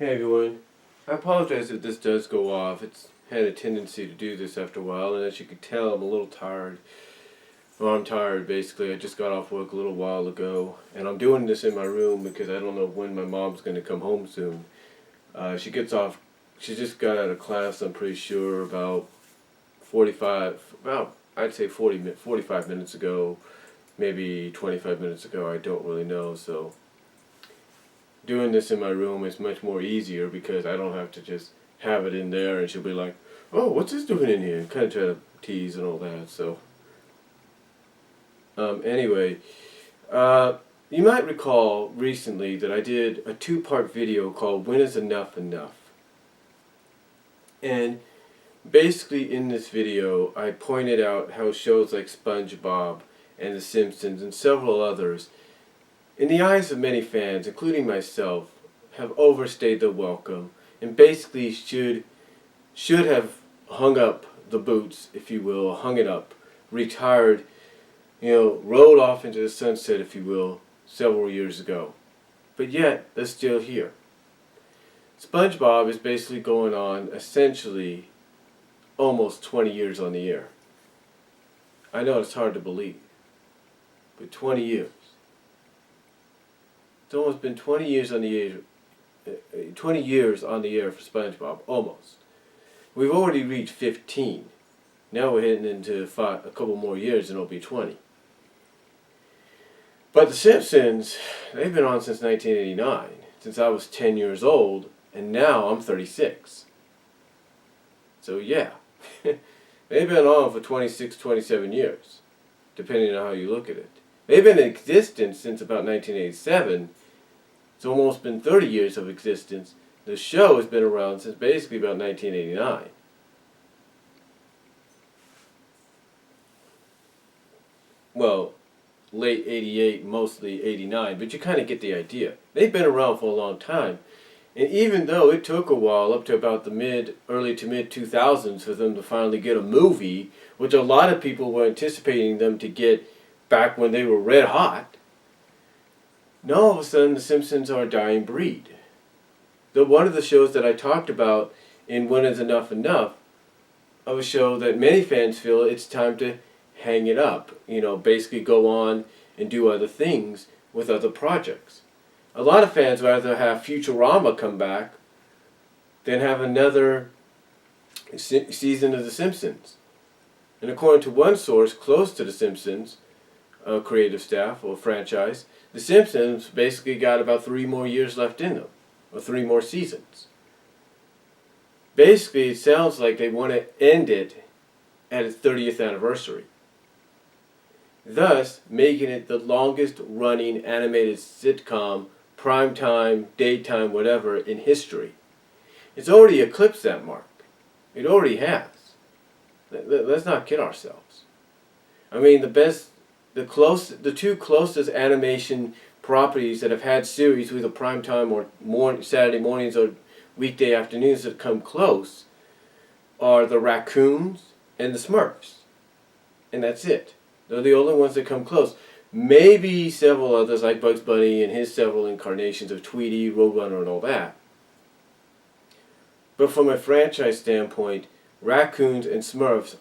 Hey everyone, I apologize if this does go off. It's had a tendency to do this after a while, and as you can tell, I'm a little tired. Well, I'm tired basically. I just got off work a little while ago, and I'm doing this in my room because I don't know when my mom's going to come home soon. She gets off, she just got out of class, I'm pretty sure, I'd say 45 minutes ago, maybe 25 minutes ago, I don't really know, so doing this in my room is much more easier because I don't have to just have it in there and she'll be like, oh, what's this doing in here? And kind of try to tease and all that. So, anyway, you might recall recently that I did a two-part video called When Is Enough Enough? And basically in this video, I pointed out how shows like SpongeBob and The Simpsons and several others, in the eyes of many fans, including myself, have overstayed their welcome and basically should have hung up the boots, if you will, hung it up, retired, rolled off into the sunset, if you will, several years ago. But yet, they're still here. SpongeBob is basically going on, essentially, almost 20 years on the air. I know it's hard to believe, but 20 years. It's almost been 20 years on the air. 20 years on the air for SpongeBob, almost. We've already reached 15. Now we're heading into a couple more years and it'll be 20. But The Simpsons, they've been on since 1989, since I was 10 years old, and now I'm 36. So yeah, they've been on for 26, 27 years, depending on how you look at it. They've been in existence since about 1987. It's almost been 30 years of existence. The show has been around since basically about 1989. Well, late 88, mostly 89, but you kind of get the idea. They've been around for a long time. And even though it took a while, up to about the early to mid 2000s, for them to finally get a movie, which a lot of people were anticipating them to get back when they were red hot, now all of a sudden The Simpsons are a dying breed. One of the shows that I talked about in When Is Enough Enough, of a show that many fans feel it's time to hang it up, basically go on and do other things with other projects. A lot of fans rather have Futurama come back than have another season of The Simpsons. And according to one source close to The Simpsons, creative staff or franchise, The Simpsons basically got about 3 more years left in them, or 3 more seasons. Basically, it sounds like they want to end it at its 30th anniversary, thus making it the longest running animated sitcom, primetime, daytime, whatever, in history. It's already eclipsed that mark. It already has. Let's not kid ourselves. I mean, the two closest animation properties that have had series with a primetime or Saturday mornings or weekday afternoons that come close are the Raccoons and the Smurfs. And that's it. They're the only ones that come close. Maybe several others like Bugs Bunny and his several incarnations of Tweety, Roadrunner, and all that. But from a franchise standpoint, Raccoons and Smurfs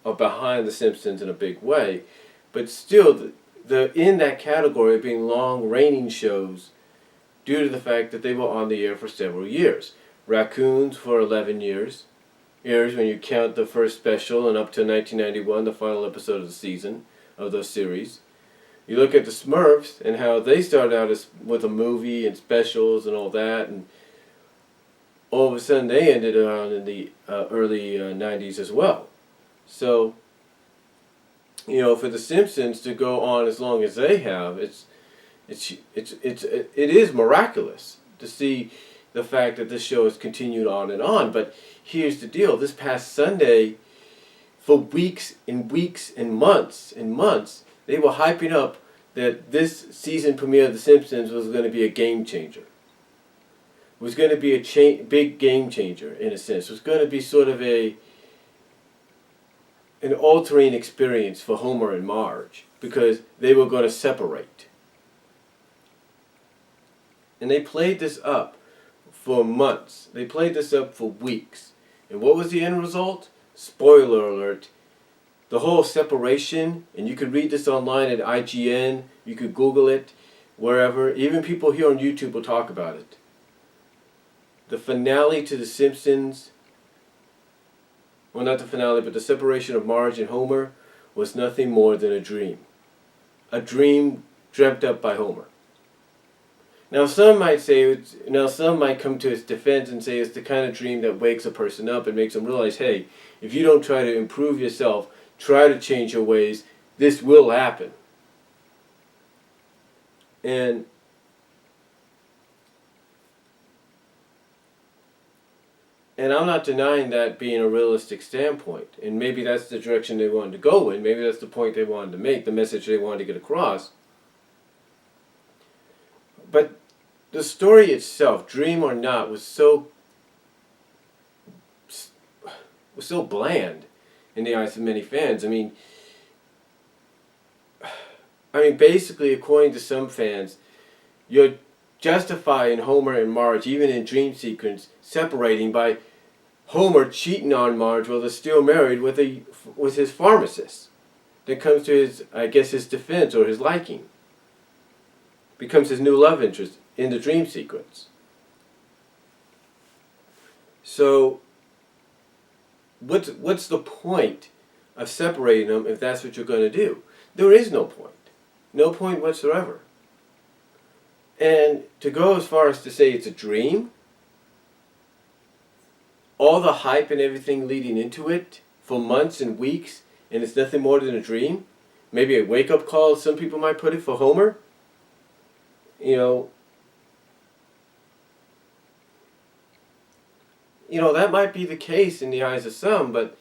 are behind The Simpsons in a big way. But still, they're in that category of being long reigning shows due to the fact that they were on the air for several years. Raccoons for 11 years when you count the first special, and up to 1991, the final episode of the season of the series. You look at the Smurfs and how they started out with a movie and specials and all that, and all of a sudden they ended around in the early 90s as well. So, for The Simpsons to go on as long as they have, it is miraculous to see the fact that this show has continued on and on. But here's the deal: this past Sunday, for weeks and weeks and months, they were hyping up that this season premiere of The Simpsons was going to be a game changer. It was going to be a big game changer in a sense. It was going to be sort of an altering experience for Homer and Marge because they were going to separate. And they played this up for months. They played this up for weeks. And what was the end result? Spoiler alert. The whole separation, and you could read this online at IGN, you could Google it, wherever. Even people here on YouTube will talk about it. The finale to The Simpsons, well, not the finale, but the separation of Marge and Homer was nothing more than a dream. A dream dreamt up by Homer. Now some might come to its defense and say it's the kind of dream that wakes a person up and makes them realize, hey, if you don't try to improve yourself, try to change your ways, this will happen. And I'm not denying that being a realistic standpoint. And maybe that's the direction they wanted to go in. Maybe that's the point they wanted to make, the message they wanted to get across. But the story itself, dream or not, was so bland in the eyes of many fans. I mean, basically, according to some fans, you're justifying Homer and Marge, even in dream sequence, separating by Homer cheating on Marge while they're still married with his pharmacist. That comes to his defense or his liking. Becomes his new love interest in the dream sequence. So, what's the point of separating them if that's what you're going to do? There is no point. No point whatsoever. And to go as far as to say it's a dream, all the hype and everything leading into it for months and weeks, and it's nothing more than a dream, maybe a wake-up call, some people might put it, for Homer, that might be the case in the eyes of some, but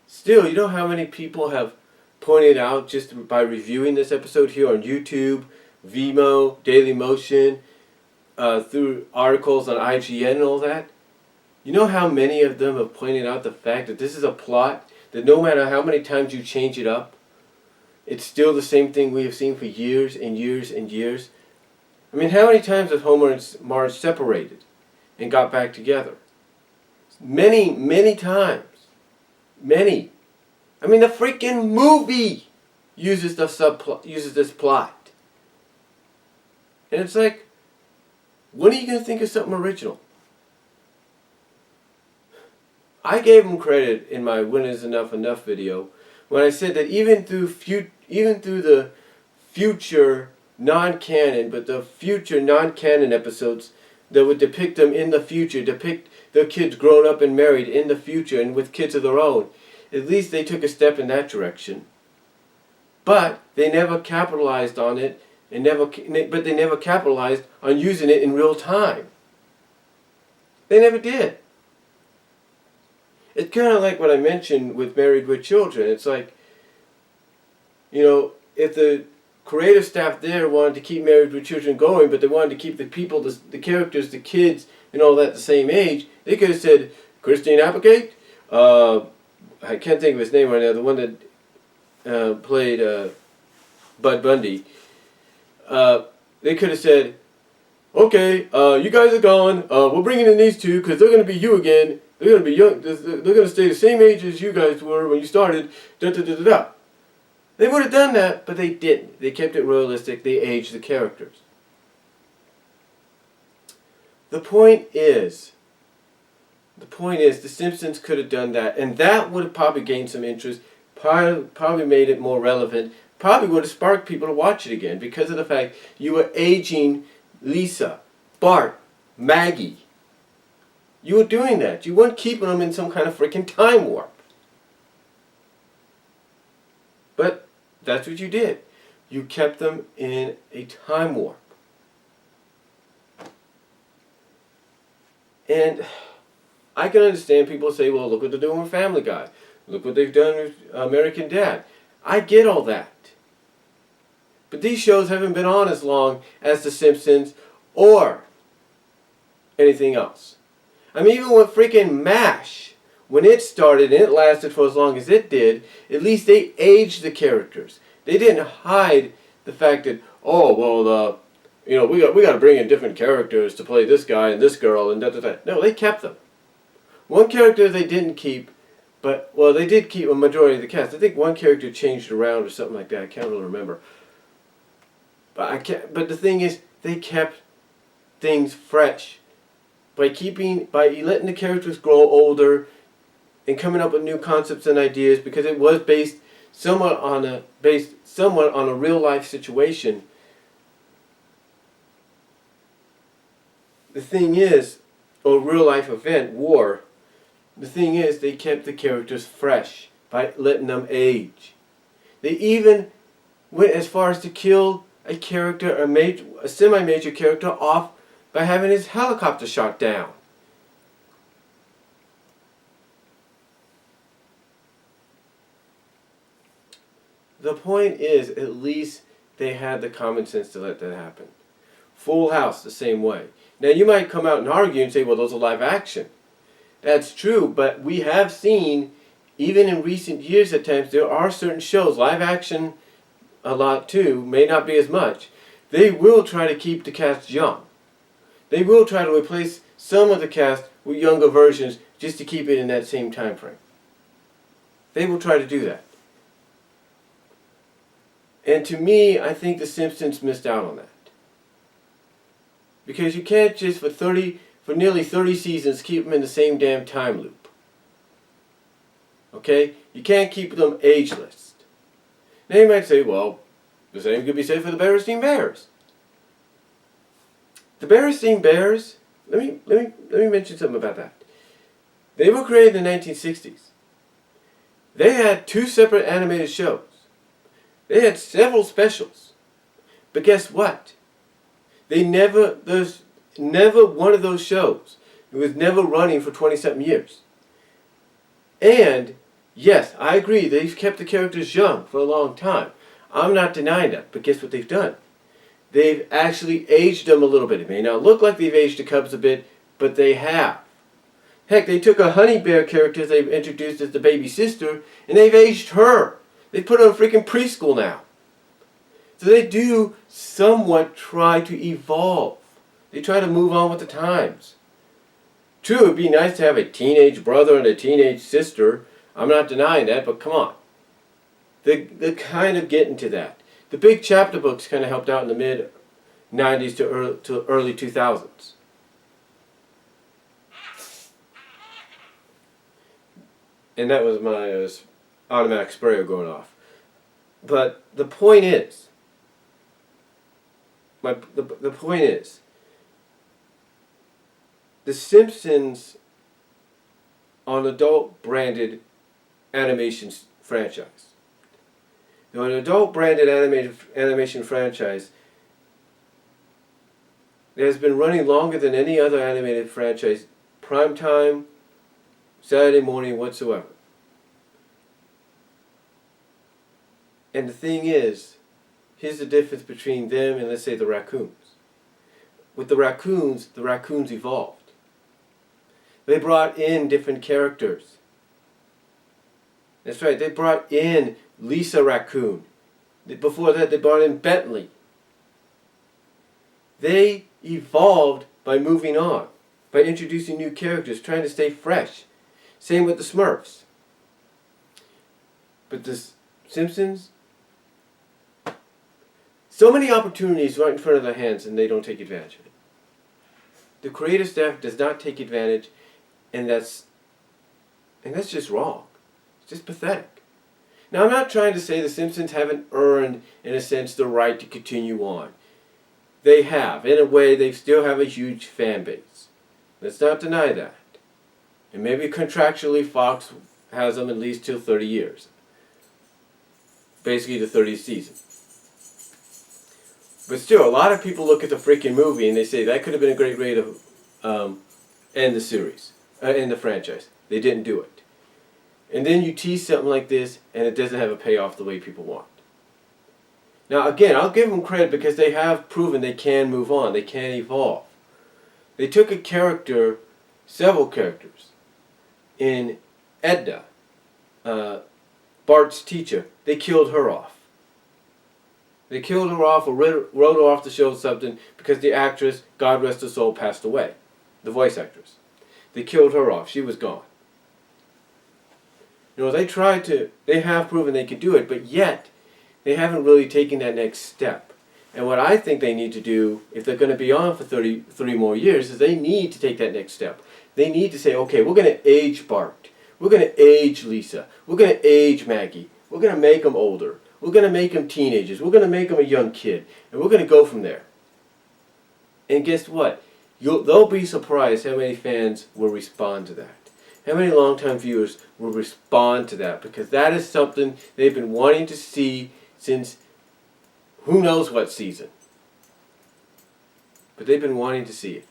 still, you know how many people have pointed out just by reviewing this episode here on YouTube, Vimeo, Dailymotion, through articles on IGN and all that? You know how many of them have pointed out the fact that this is a plot that no matter how many times you change it up, it's still the same thing we have seen for years and years and years? I mean, how many times have Homer and Marge separated and got back together? Many, many times. Many. I mean, the freaking movie uses this plot. And it's like, when are you going to think of something original? I gave them credit in my When Is Enough video when I said that even through the future non-canon, but the future non-canon episodes that would depict them in the future, depict their kids grown up and married in the future and with kids of their own, at least they took a step in that direction. But they never capitalized on it, but they never capitalized on using it in real time. They never did. It's kind of like what I mentioned with Married with Children. It's like, if the creative staff there wanted to keep Married with Children going, but they wanted to keep the people, the characters, the kids, and all that the same age, they could have said, Christine Applegate, I can't think of his name right now, the one that played Bud Bundy. They could have said, okay, you guys are gone, we're bringing in these two because they're going to be you again. They're going to be young. They're going to stay the same age as you guys were when you started. Da da da da da. They would have done that, but they didn't. They kept it realistic. They aged the characters. The point is, The Simpsons could have done that, and that would have probably gained some interest. Probably made it more relevant. Probably would have sparked people to watch it again because of the fact you were aging Lisa, Bart, Maggie. You were doing that. You weren't keeping them in some kind of freaking time warp. But that's what you did. You kept them in a time warp. And I can understand people say, well, look what they're doing with Family Guy. Look what they've done with American Dad. I get all that. But these shows haven't been on as long as The Simpsons or anything else. I mean, even with freaking MASH, when it started and it lasted for as long as it did, at least they aged the characters. They didn't hide the fact that, we got to bring in different characters to play this guy and this girl and da da da. No, they kept them. One character they didn't keep, but well, they did keep a majority of the cast. I think one character changed around or something like that. I can't really remember. But I can't. But the thing is, they kept things fresh by letting the characters grow older and coming up with new concepts and ideas, because it was based somewhat on a real life situation. The thing is, or real life event, war. The thing is, they kept the characters fresh by letting them age. They even went as far as to kill a character, a semi-major character, off by having his helicopter shot down. The point is, at least they had the common sense to let that happen. Full House, the same way. Now, you might come out and argue and say, well, those are live action. That's true, but we have seen, even in recent years at times, there are certain shows, live action a lot too, may not be as much. They will try to keep the cast young. They will try to replace some of the cast with younger versions just to keep it in that same time frame. They will try to do that. And to me, I think The Simpsons missed out on that. Because you can't just, for nearly 30 seasons, keep them in the same damn time loop. Okay? You can't keep them ageless. Now you might say, well, the same could be said for the Berenstain Bears. The Berenstain Bears, let me mention something about that. They were created in the 1960s. They had 2 separate animated shows. They had several specials. But guess what? There's never one of those shows. It was never running for 20-something years. And, yes, I agree, they've kept the characters young for a long time. I'm not denying that, but guess what they've done? They've actually aged them a little bit. It may not look like they've aged the Cubs a bit, but they have. Heck, they took a Honey Bear character they've introduced as the baby sister, and they've aged her. They put her in freaking preschool now. So they do somewhat try to evolve. They try to move on with the times. True, it would be nice to have a teenage brother and a teenage sister. I'm not denying that, but come on. They're kind of getting to that. The big chapter books kind of helped out in the mid-90s to early 2000s. And that was my automatic sprayer going off. But the point is, the point is, The Simpsons are an adult branded animation franchise. They're an adult branded animation franchise that has been running longer than any other animated franchise, primetime, Saturday morning, whatsoever. And the thing is, here's the difference between them and, let's say, the Raccoons. With the Raccoons evolved. They brought in different characters. That's right, they brought in Lisa Raccoon. Before that, they brought in Bentley. They evolved by moving on, by introducing new characters, trying to stay fresh. Same with the Smurfs. But the Simpsons, so many opportunities right in front of their hands and they don't take advantage of it. The creative staff does not take advantage, and that's just wrong. It's just pathetic. Now, I'm not trying to say the Simpsons haven't earned, in a sense, the right to continue on. They have. In a way, they still have a huge fan base. Let's not deny that. And maybe contractually Fox has them at least till 30 years. Basically the 30th season. But still, a lot of people look at the freaking movie and they say that could have been a great way to end the series, end the franchise. They didn't do it. And then you tease something like this and it doesn't have a payoff the way people want. Now again, I'll give them credit because they have proven they can move on, they can evolve. They took a character, several characters, in Edna, Bart's teacher. They killed her off. They killed her off or wrote her off the show or something because the actress, God rest her soul, passed away. The voice actress. They killed her off. She was gone. They have proven they could do it, but yet they haven't really taken that next step. And what I think they need to do, if they're going to be on for 33 more years, is they need to take that next step. They need to say, okay, we're going to age Bart. We're going to age Lisa. We're going to age Maggie. We're going to make them older. We're going to make them teenagers. We're going to make them a young kid. And we're going to go from there. And guess what? They'll be surprised how many fans will respond to that. How many longtime viewers will respond to that, because that is something they've been wanting to see since who knows what season. But they've been wanting to see it.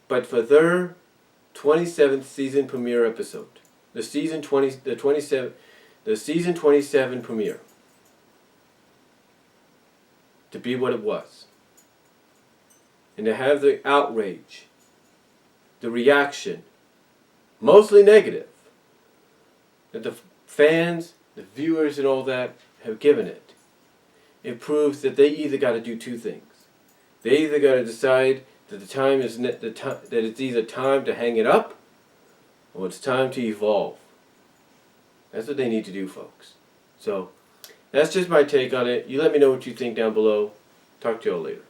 But for their 27th season premiere episode, the season 27 premiere, to be what it was, and to have the outrage, the reaction, mostly negative, that the fans, the viewers and all that have given it, it proves that they either got to do two things. They either got to decide that that it's either time to hang it up, or it's time to evolve. That's what they need to do, folks. So, that's just my take on it. You let me know what you think down below. Talk to y'all later.